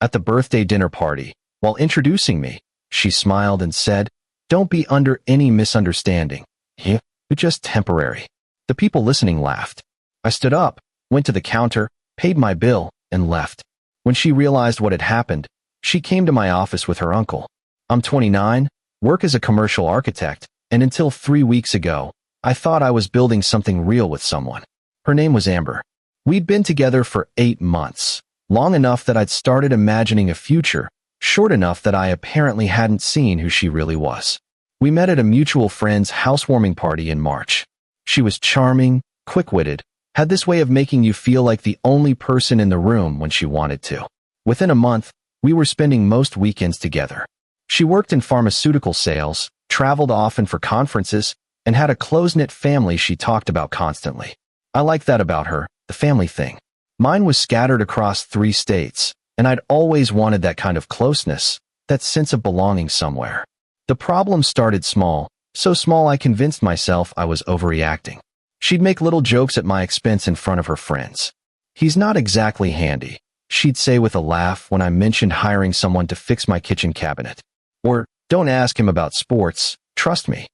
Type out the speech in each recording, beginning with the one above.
at the birthday dinner party. While introducing me, she smiled and said, "Don't be under any misunderstanding. You're just temporary." The people listening laughed. I stood up, went to the counter, paid my bill, and left. When she realized what had happened, she came to my office with her uncle. I'm 29, work as a commercial architect, and until 3 weeks ago, I thought I was building something real with someone. Her name was Amber. We'd been together for 8 months, long enough that I'd started imagining a future, short enough that I apparently hadn't seen who she really was. We met at a mutual friend's housewarming party in March. She was charming, quick-witted, had this way of making you feel like the only person in the room when she wanted to. Within a month, we were spending most weekends together. She worked in pharmaceutical sales, traveled often for conferences, and had a close-knit family she talked about constantly. I liked that about her, the family thing. Mine was scattered across 3 states, and I'd always wanted that kind of closeness, that sense of belonging somewhere. The problem started small, so small I convinced myself I was overreacting. She'd make little jokes at my expense in front of her friends. "He's not exactly handy," she'd say with a laugh when I mentioned hiring someone to fix my kitchen cabinet. Or, "Don't ask him about sports, trust me."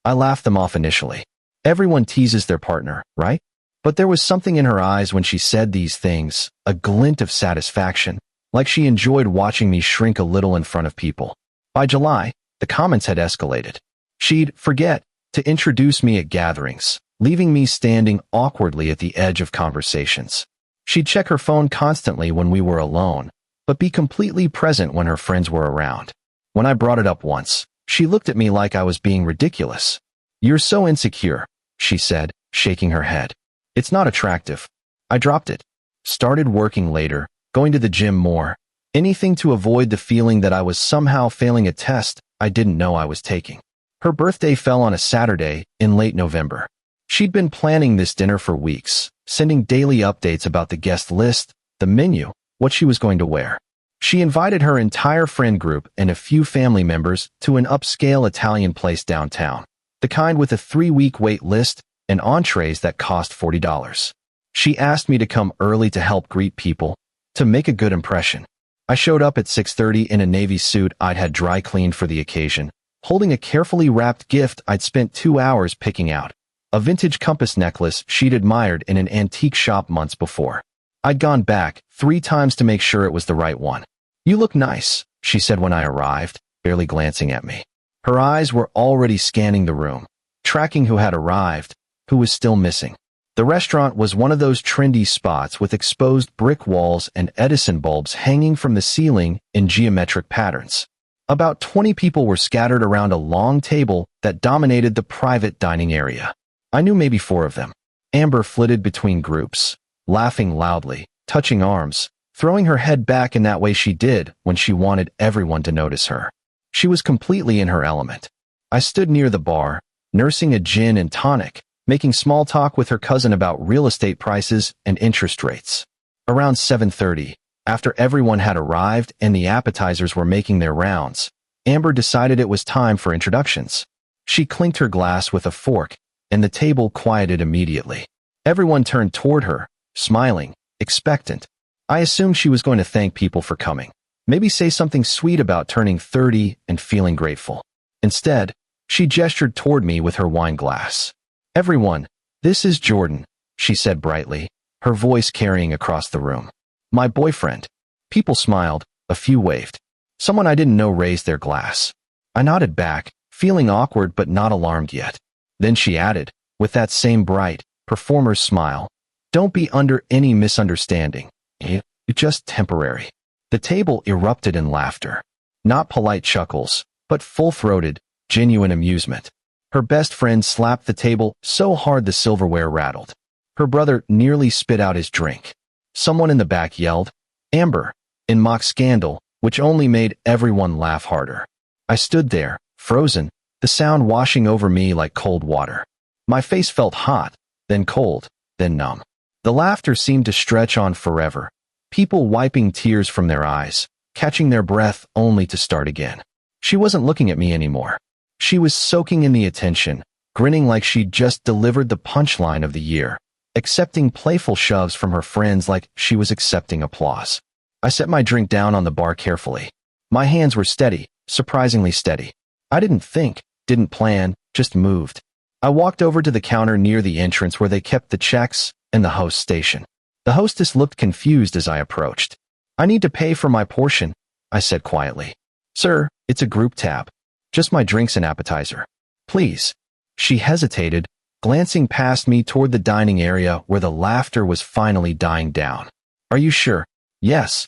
I laughed them off initially. Everyone teases their partner, right? But there was something in her eyes when she said these things, a glint of satisfaction, like she enjoyed watching me shrink a little in front of people. By July, the comments had escalated. She'd forget to introduce me at gatherings, leaving me standing awkwardly at the edge of conversations. She'd check her phone constantly when we were alone, but be completely present when her friends were around. When I brought it up once, she looked at me like I was being ridiculous. "You're so insecure," she said, shaking her head. "It's not attractive." I dropped it. Started working later, going to the gym more, anything to avoid the feeling that I was somehow failing a test I didn't know I was taking. Her birthday fell on a Saturday in late November. She'd been planning this dinner for weeks, sending daily updates about the guest list, the menu, what she was going to wear. She invited her entire friend group and a few family members to an upscale Italian place downtown, the kind with a 3-week wait list and entrees that cost $40. She asked me to come early to help greet people, to make a good impression. I showed up at 6:30 in a navy suit I'd had dry cleaned for the occasion, holding a carefully wrapped gift I'd spent 2 hours picking out, a vintage compass necklace she'd admired in an antique shop months before. I'd gone back 3 times to make sure it was the right one. "You look nice," she said when I arrived, barely glancing at me. Her eyes were already scanning the room, tracking who had arrived, who was still missing. The restaurant was one of those trendy spots with exposed brick walls and Edison bulbs hanging from the ceiling in geometric patterns. About 20 people were scattered around a long table that dominated the private dining area. I knew maybe 4 of them. Amber flitted between groups, laughing loudly, touching arms, throwing her head back in that way she did when she wanted everyone to notice her. She was completely in her element. I stood near the bar, nursing a gin and tonic, making small talk with her cousin about real estate prices and interest rates. Around 7:30, after everyone had arrived and the appetizers were making their rounds, Amber decided it was time for introductions. She clinked her glass with a fork, and the table quieted immediately. Everyone turned toward her, smiling, expectant. I assumed she was going to thank people for coming, maybe say something sweet about turning 30 and feeling grateful. Instead, she gestured toward me with her wine glass. "Everyone, this is Jordan," she said brightly, her voice carrying across the room. "My boyfriend." People smiled, a few waved. Someone I didn't know raised their glass. I nodded back, feeling awkward but not alarmed yet. Then she added, with that same bright, performer's smile, "Don't be under any misunderstanding. It's just temporary." The table erupted in laughter. Not polite chuckles, but full-throated, genuine amusement. Her best friend slapped the table so hard the silverware rattled. Her brother nearly spit out his drink. Someone in the back yelled, "Amber," in mock scandal, which only made everyone laugh harder. I stood there, frozen, the sound washing over me like cold water. My face felt hot, then cold, then numb. The laughter seemed to stretch on forever, people wiping tears from their eyes, catching their breath only to start again. She wasn't looking at me anymore. She was soaking in the attention, grinning like she'd just delivered the punchline of the year, accepting playful shoves from her friends like she was accepting applause. I set my drink down on the bar carefully. My hands were steady, surprisingly steady. I didn't think, didn't plan, just moved. I walked over to the counter near the entrance where they kept the checks and the host station. The hostess looked confused as I approached. "I need to pay for my portion," I said quietly. "Sir, it's a group tab. Just my drinks and appetizer. Please." She hesitated, glancing past me toward the dining area where the laughter was finally dying down. "Are you sure?" "Yes."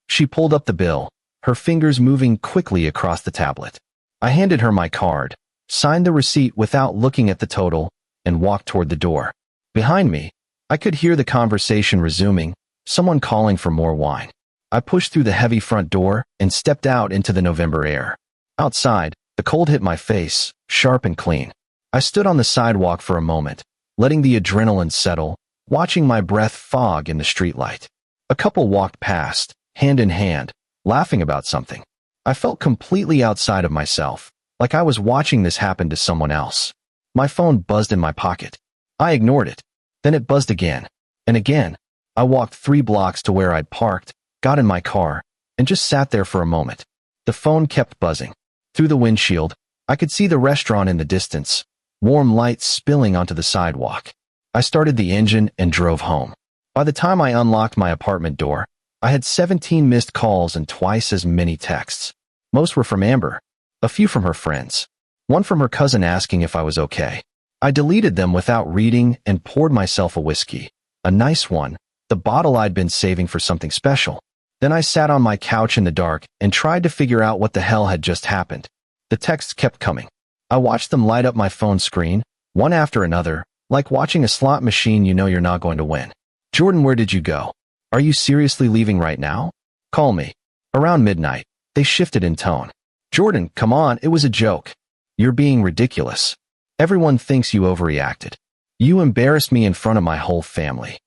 She pulled up the bill, her fingers moving quickly across the tablet. I handed her my card, signed the receipt without looking at the total, and walked toward the door. Behind me, I could hear the conversation resuming, someone calling for more wine. I pushed through the heavy front door and stepped out into the November air. Outside, the cold hit my face, sharp and clean. I stood on the sidewalk for a moment, letting the adrenaline settle, watching my breath fog in the streetlight. A couple walked past, hand in hand, laughing about something. I felt completely outside of myself, like I was watching this happen to someone else. My phone buzzed in my pocket. I ignored it. Then it buzzed again, and again. I walked 3 blocks to where I'd parked, got in my car, and just sat there for a moment. The phone kept buzzing. Through the windshield, I could see the restaurant in the distance, warm light spilling onto the sidewalk. I started the engine and drove home. By the time I unlocked my apartment door, I had 17 missed calls and twice as many texts. Most were from Amber, a few from her friends, one from her cousin asking if I was okay. I deleted them without reading and poured myself a whiskey, a nice one, the bottle I'd been saving for something special. Then I sat on my couch in the dark and tried to figure out what the hell had just happened. The texts kept coming. I watched them light up my phone screen, one after another, like watching a slot machine you know you're not going to win. "Jordan, where did you go? Are you seriously leaving right now? Call me." Around midnight, they shifted in tone. "Jordan, come on, it was a joke. You're being ridiculous. Everyone thinks you overreacted. You embarrassed me in front of my whole family."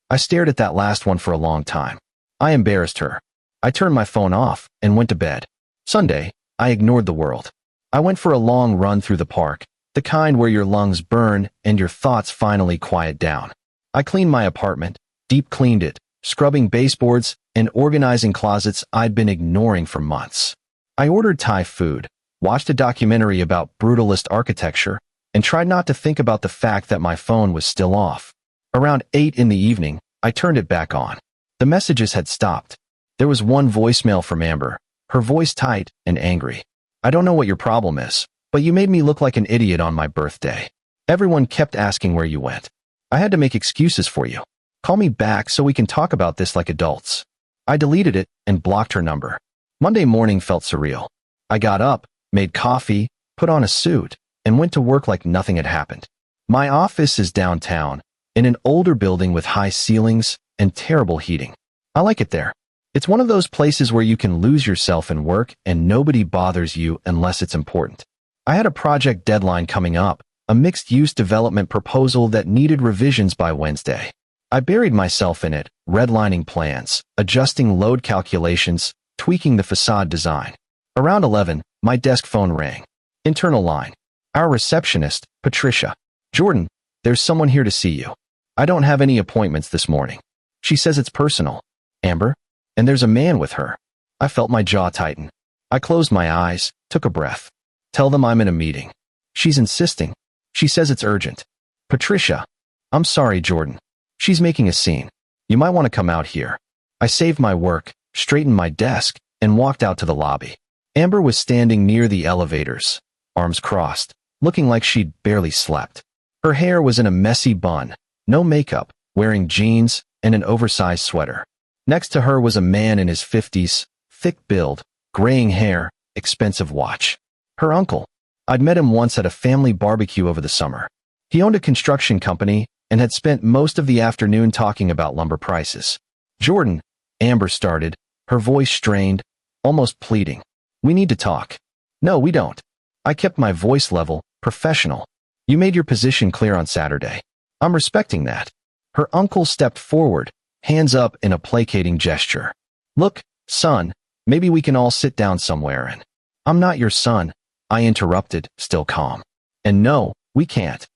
I stared at that last one for a long time. I embarrassed her. I turned my phone off and went to bed. Sunday, I ignored the world. I went for a long run through the park, the kind where your lungs burn and your thoughts finally quiet down. I cleaned my apartment, deep cleaned it, scrubbing baseboards and organizing closets I'd been ignoring for months. I ordered Thai food, watched a documentary about brutalist architecture, and tried not to think about the fact that my phone was still off. Around 8 in the evening, I turned it back on. The messages had stopped. There was one voicemail from Amber, her voice tight and angry. "I don't know what your problem is, but you made me look like an idiot on my birthday. Everyone kept asking where you went. I had to make excuses for you. Call me back so we can talk about this like adults." I deleted it and blocked her number. Monday morning felt surreal. I got up, made coffee, put on a suit, and went to work like nothing had happened. My office is downtown, in an older building with high ceilings and terrible heating. I like it there. It's one of those places where you can lose yourself in work and nobody bothers you unless it's important. I had a project deadline coming up, a mixed-use development proposal that needed revisions by Wednesday. I buried myself in it, redlining plans, adjusting load calculations, tweaking the facade design. Around 11, my desk phone rang. Internal line. Our receptionist, Patricia. "Jordan, there's someone here to see you. I don't have any appointments this morning. She says it's personal. Amber? And there's a man with her." I felt my jaw tighten. I closed my eyes, took a breath. "Tell them I'm in a meeting." "She's insisting. She says it's urgent." "Patricia." "I'm sorry, Jordan. She's making a scene. You might want to come out here." I saved my work, straightened my desk, and walked out to the lobby. Amber was standing near the elevators, arms crossed, looking like she'd barely slept. Her hair was in a messy bun, no makeup, wearing jeans and an oversized sweater. Next to her was a man in his 50s, thick build, graying hair, expensive watch. Her uncle. I'd met him once at a family barbecue over the summer. He owned a construction company and had spent most of the afternoon talking about lumber prices. "Jordan," Amber started, her voice strained, almost pleading. "We need to talk." "No, we don't." I kept my voice level, professional. "You made your position clear on Saturday. I'm respecting that." Her uncle stepped forward, hands up in a placating gesture. "Look, son, maybe we can all sit down somewhere and—" "I'm not your son," I interrupted, still calm. "And no, we can't."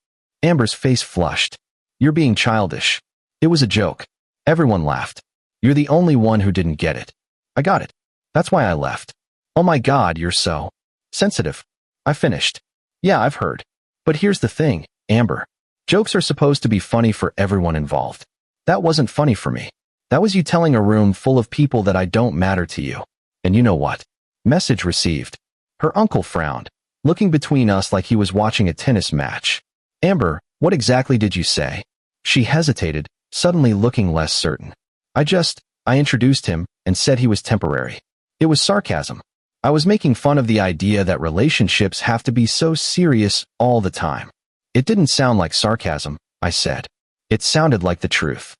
Amber's face flushed. "You're being childish. It was a joke." Everyone laughed. "You're the only one who didn't get it." I got it. That's why I left. Oh my God, you're so sensitive. I finished. Yeah, I've heard. But here's the thing, Amber. Jokes are supposed to be funny for everyone involved. That wasn't funny for me. That was you telling a room full of people that I don't matter to you. And you know what? Message received. Her uncle frowned, looking between us like he was watching a tennis match. Amber, what exactly did you say? She hesitated, suddenly looking less certain. I introduced him and said he was temporary. It was sarcasm. I was making fun of the idea that relationships have to be so serious all the time. It didn't sound like sarcasm, I said. It sounded like the truth.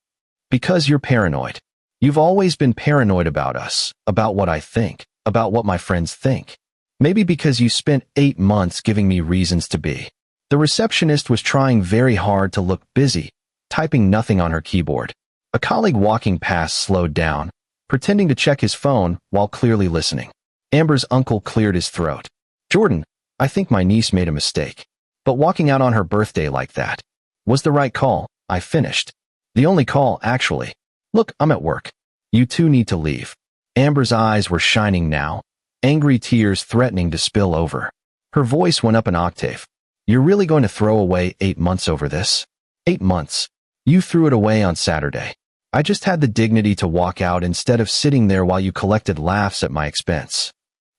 Because you're paranoid. You've always been paranoid about us, about what I think, about what my friends think. Maybe because you spent 8 months giving me reasons to be. The receptionist was trying very hard to look busy, typing nothing on her keyboard. A colleague walking past slowed down, pretending to check his phone while clearly listening. Amber's uncle cleared his throat. Jordan, I think my niece made a mistake. But walking out on her birthday like that was the right call, I finished. The only call, actually. Look, I'm at work. You two need to leave. Amber's eyes were shining now, angry tears threatening to spill over. Her voice went up an octave. You're really going to throw away 8 months over this? 8 months. You threw it away on Saturday. I just had the dignity to walk out instead of sitting there while you collected laughs at my expense.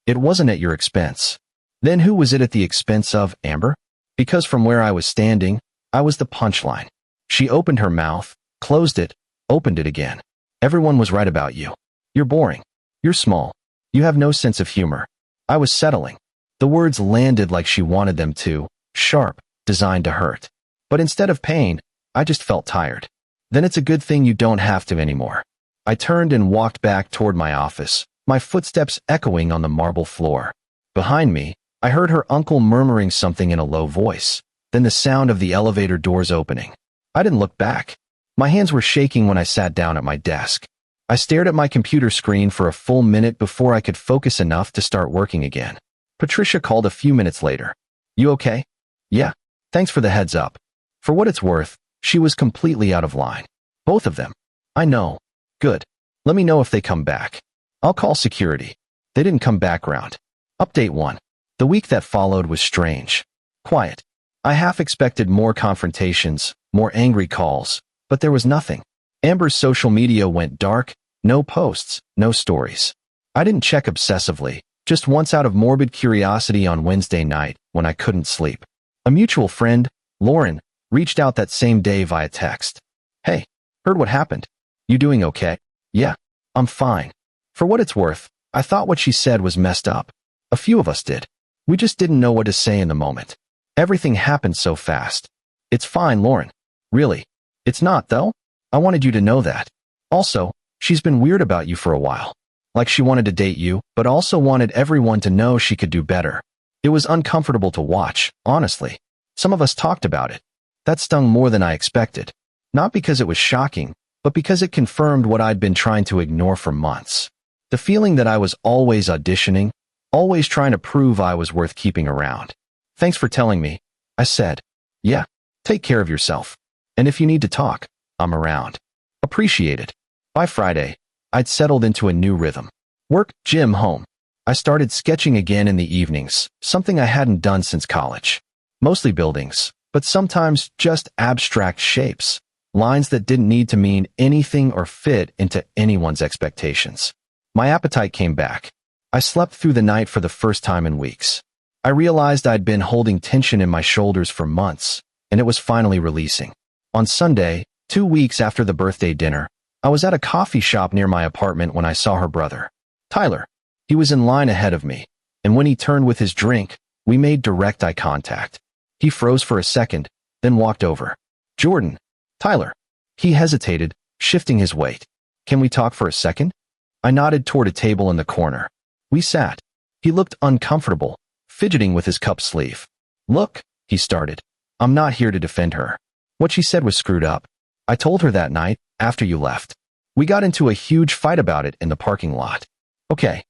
It wasn't at your expense. Then who was it at the expense of, Amber? Because from where I was standing, I was the punchline. She opened her mouth, closed it, opened it again. Everyone was right about you. You're boring. You're small. You have no sense of humor. I was settling. The words landed like she wanted them to, sharp, designed to hurt. But instead of pain, I just felt tired. Then it's a good thing you don't have to anymore. I turned and walked back toward my office, my footsteps echoing on the marble floor. Behind me, I heard her uncle murmuring something in a low voice, then the sound of the elevator doors opening. I didn't look back. My hands were shaking when I sat down at my desk. I stared at my computer screen for a full minute before I could focus enough to start working again. Patricia called a few minutes later. You okay? Yeah. Thanks for the heads up. For what it's worth, she was completely out of line. Both of them. I know. Good. Let me know if they come back. I'll call security. They didn't come back round. Update 1. The week that followed was strange. Quiet. I half expected more confrontations, more angry calls, but there was nothing. Amber's social media went dark, no posts, no stories. I didn't check obsessively, just once out of morbid curiosity on Wednesday night when I couldn't sleep. A mutual friend, Lauren, reached out that same day via text. Hey, heard what happened. You doing okay? Yeah, I'm fine. For what it's worth, I thought what she said was messed up. A few of us did. We just didn't know what to say in the moment. Everything happened so fast. It's fine, Lauren. Really. It's not, though. I wanted you to know that. Also, she's been weird about you for a while. Like she wanted to date you, but also wanted everyone to know she could do better. It was uncomfortable to watch, honestly. Some of us talked about it. That stung more than I expected. Not because it was shocking, but because it confirmed what I'd been trying to ignore for months. The feeling that I was always auditioning, always trying to prove I was worth keeping around. Thanks for telling me, I said. Yeah, take care of yourself. And if you need to talk, I'm around. Appreciate it. By Friday, I'd settled into a new rhythm. Work, gym, home. I started sketching again in the evenings, something I hadn't done since college. Mostly buildings, but sometimes just abstract shapes, lines that didn't need to mean anything or fit into anyone's expectations. My appetite came back. I slept through the night for the first time in weeks. I realized I'd been holding tension in my shoulders for months, and it was finally releasing. On Sunday, 2 weeks after the birthday dinner, I was at a coffee shop near my apartment when I saw her brother, Tyler. He was in line ahead of me, and when he turned with his drink, we made direct eye contact. He froze for a second, then walked over. Jordan. Tyler. He hesitated, shifting his weight. Can we talk for a second? I nodded toward a table in the corner. We sat. He looked uncomfortable, fidgeting with his cup sleeve. Look, he started. I'm not here to defend her. What she said was screwed up. I told her that night, after you left. We got into a huge fight about it in the parking lot. Okay.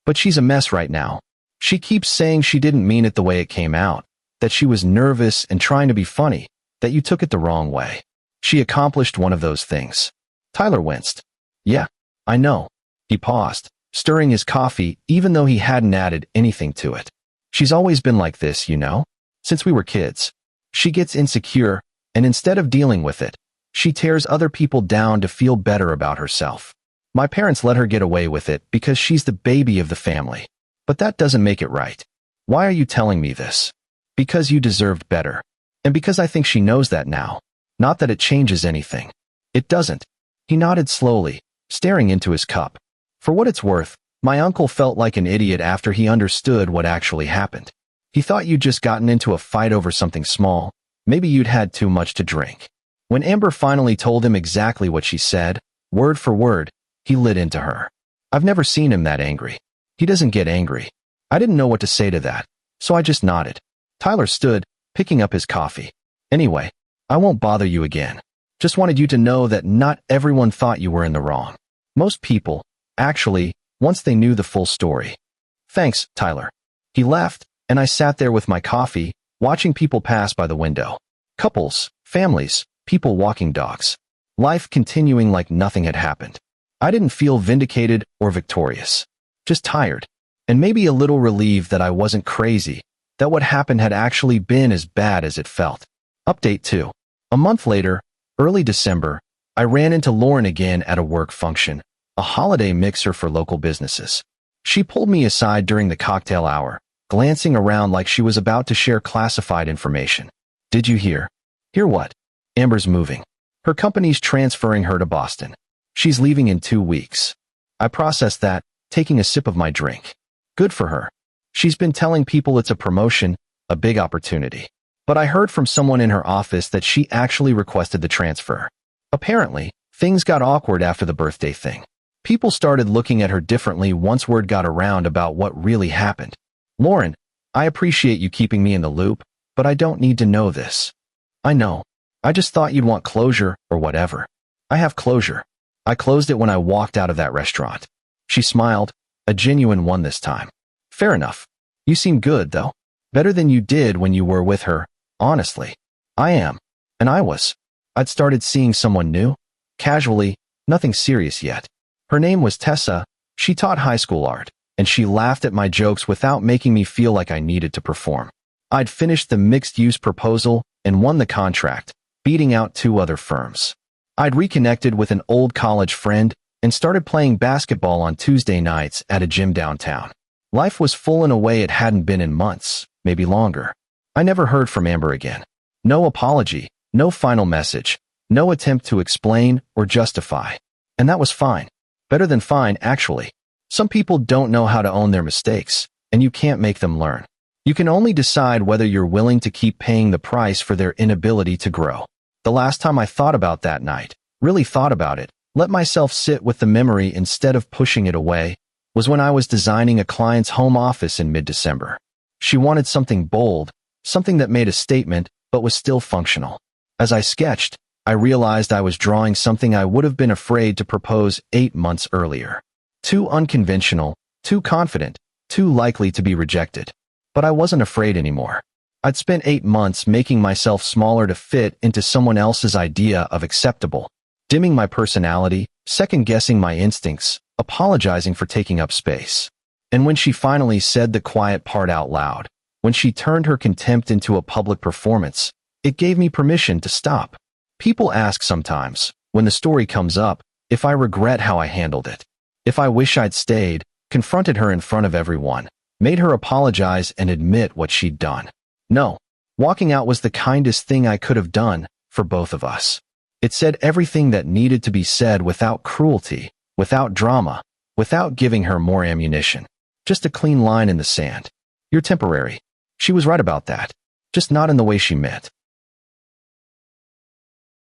But she's a mess right now. She keeps saying she didn't mean it the way it came out, that she was nervous and trying to be funny, that you took it the wrong way. She accomplished one of those things. Tyler winced. Yeah, I know. He paused, stirring his coffee even though he hadn't added anything to it. She's always been like this, you know? Since we were kids. She gets insecure, and instead of dealing with it, she tears other people down to feel better about herself. My parents let her get away with it because she's the baby of the family. But that doesn't make it right. Why are you telling me this? Because you deserved better. And because I think she knows that now. Not that it changes anything. It doesn't. He nodded slowly, staring into his cup. For what it's worth, my uncle felt like an idiot after he understood what actually happened. He thought you'd just gotten into a fight over something small. Maybe you'd had too much to drink. When Amber finally told him exactly what she said, word for word, he lit into her. I've never seen him that angry. He doesn't get angry. I didn't know what to say to that, so I just nodded. Tyler stood, picking up his coffee. Anyway, I won't bother you again. Just wanted you to know that not everyone thought you were in the wrong. Most people, actually, once they knew the full story. Thanks, Tyler. He left, and I sat there with my coffee, watching people pass by the window. Couples, families, people walking dogs. Life continuing like nothing had happened. I didn't feel vindicated or victorious. Just tired. And maybe a little relieved that I wasn't crazy, that what happened had actually been as bad as it felt. Update 2. A month later, early December, I ran into Lauren again at a work function, a holiday mixer for local businesses. She pulled me aside during the cocktail hour, glancing around like she was about to share classified information. Did you hear? Hear what? Amber's moving. Her company's transferring her to Boston. She's leaving in 2 weeks. I processed that, taking a sip of my drink. Good for her. She's been telling people it's a promotion, a big opportunity. But I heard from someone in her office that she actually requested the transfer. Apparently, things got awkward after the birthday thing. People started looking at her differently once word got around about what really happened. Lauren, I appreciate you keeping me in the loop, but I don't need to know this. I know. I just thought you'd want closure or whatever. I have closure. I closed it when I walked out of that restaurant. She smiled, a genuine one this time. Fair enough. You seem good, though. Better than you did when you were with her, honestly. I am. And I was. I'd started seeing someone new. Casually, nothing serious yet. Her name was Tessa. She taught high school art, and she laughed at my jokes without making me feel like I needed to perform. I'd finished the mixed-use proposal and won the contract, beating out 2 other firms. I'd reconnected with an old college friend and started playing basketball on Tuesday nights at a gym downtown. Life was full in a way it hadn't been in months, maybe longer. I never heard from Amber again. No apology, no final message, no attempt to explain or justify. And that was fine. Better than fine, actually. Some people don't know how to own their mistakes, and you can't make them learn. You can only decide whether you're willing to keep paying the price for their inability to grow. The last time I thought about that night, really thought about it, let myself sit with the memory instead of pushing it away, was when I was designing a client's home office in mid-December. She wanted something bold, something that made a statement but was still functional. As I sketched, I realized I was drawing something I would have been afraid to propose 8 months earlier. Too unconventional, too confident, too likely to be rejected. But I wasn't afraid anymore. I'd spent 8 months making myself smaller to fit into someone else's idea of acceptable, dimming my personality, second-guessing my instincts, apologizing for taking up space. And when she finally said the quiet part out loud, when she turned her contempt into a public performance, it gave me permission to stop. People ask sometimes, when the story comes up, if I regret how I handled it. If I wish I'd stayed, confronted her in front of everyone, made her apologize and admit what she'd done. No, walking out was the kindest thing I could have done for both of us. It said everything that needed to be said without cruelty, without drama, without giving her more ammunition. Just a clean line in the sand. You're temporary. She was right about that. Just not in the way she meant.